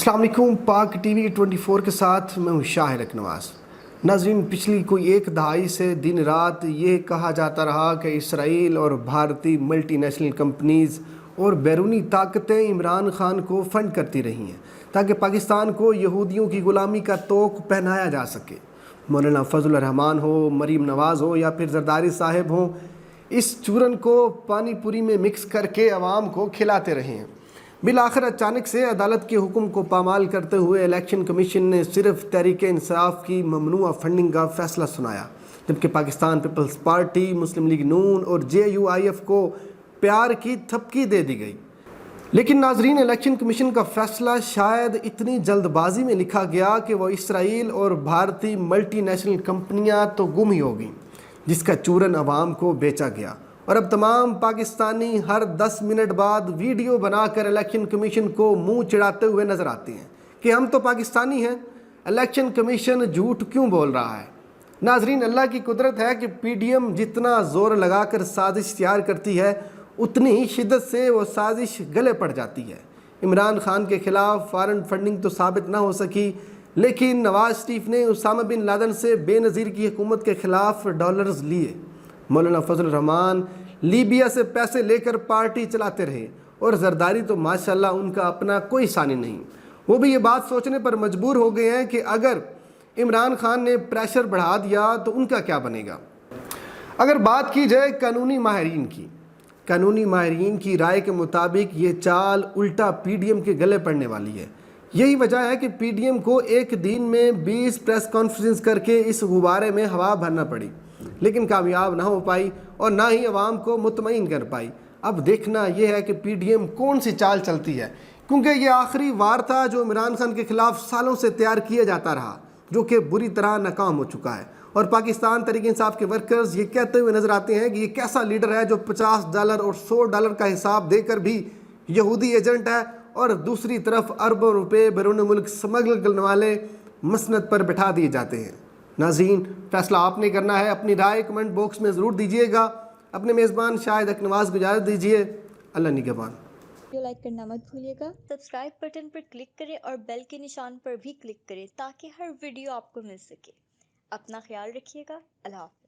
السلام علیکم، پاک ٹی وی 24 کے ساتھ میں ہوں شاہر اکنواس۔ ناظرین، پچھلی کوئی ایک دہائی سے دن رات یہ کہا جاتا رہا کہ اسرائیل اور بھارتی ملٹی نیشنل کمپنیز اور بیرونی طاقتیں عمران خان کو فنڈ کرتی رہی ہیں تاکہ پاکستان کو یہودیوں کی غلامی کا طوق پہنایا جا سکے۔ مولانا فضل الرحمان ہو، مریم نواز ہو یا پھر زرداری صاحب ہوں، اس چورن کو پانی پوری میں مکس کر کے عوام کو کھلاتے رہے ہیں۔ بالآخر اچانک سے عدالت کے حکم کو پامال کرتے ہوئے الیکشن کمیشن نے صرف تحریک انصاف کی ممنوعہ فنڈنگ کا فیصلہ سنایا، جبکہ پاکستان پیپلز پارٹی، مسلم لیگ نون اور JUIF کو پیار کی تھپکی دے دی گئی۔ لیکن ناظرین، الیکشن کمیشن کا فیصلہ شاید اتنی جلد بازی میں لکھا گیا کہ وہ اسرائیل اور بھارتی ملٹی نیشنل کمپنیاں تو گم ہی ہو گئیں، جس کا چورن عوام کو بیچا گیا۔ اور اب تمام پاکستانی ہر 10 منٹ بعد ویڈیو بنا کر الیکشن کمیشن کو منہ چڑھاتے ہوئے نظر آتے ہیں کہ ہم تو پاکستانی ہیں، الیکشن کمیشن جھوٹ کیوں بول رہا ہے۔ ناظرین، اللہ کی قدرت ہے کہ PDM جتنا زور لگا کر سازش تیار کرتی ہے، اتنی ہی شدت سے وہ سازش گلے پڑ جاتی ہے۔ عمران خان کے خلاف فارن فنڈنگ تو ثابت نہ ہو سکی، لیکن نواز شریف نے اسامہ بن لادن سے بے نظیر کی حکومت کے خلاف ڈالرز لیے۔ مولانا فضل الرحمان لیبیا سے پیسے لے کر پارٹی چلاتے رہے، اور زرداری تو ماشاءاللہ ان کا اپنا کوئی ثانی نہیں۔ وہ بھی یہ بات سوچنے پر مجبور ہو گئے ہیں کہ اگر عمران خان نے پریشر بڑھا دیا تو ان کا کیا بنے گا۔ اگر بات کی جائے قانونی ماہرین کی رائے کے مطابق یہ چال الٹا PDM کے گلے پڑنے والی ہے۔ یہی وجہ ہے کہ PDM کو ایک دن میں 20 پریس کانفرنس کر کے اس غبارے میں ہوا بھرنا پڑی، لیکن کامیاب نہ ہو پائی اور نہ ہی عوام کو مطمئن کر پائی۔ اب دیکھنا یہ ہے کہ PDM کون سی چال چلتی ہے، کیونکہ یہ آخری وار تھا جو عمران خان کے خلاف سالوں سے تیار کیا جاتا رہا، جو کہ بری طرح ناکام ہو چکا ہے۔ اور پاکستان تحریک انصاف کے ورکرز یہ کہتے ہوئے نظر آتے ہیں کہ یہ کیسا لیڈر ہے جو $50 اور $100 کا حساب دے کر بھی یہودی ایجنٹ ہے، اور دوسری طرف اربوں روپے بیرون ملک سمگل کرنے والے مسند پر بٹھا دیے جاتے ہیں۔ ناظرین، فیصلہ آپ نے کرنا ہے، اپنی رائے کمنٹ باکس میں ضرور دیجیے گا۔ اپنے میزبان شاہد اکنواس کو اجازت دیجیے۔ اللہ نگہبان۔ ویڈیو لائک کرنا مت بھولیے گا، سبسکرائب بٹن پر کلک کریں اور بیل کے نشان پر بھی کلک کریں تاکہ ہر ویڈیو آپ کو مل سکے۔ اپنا خیال رکھیے گا۔ اللہ حافظ۔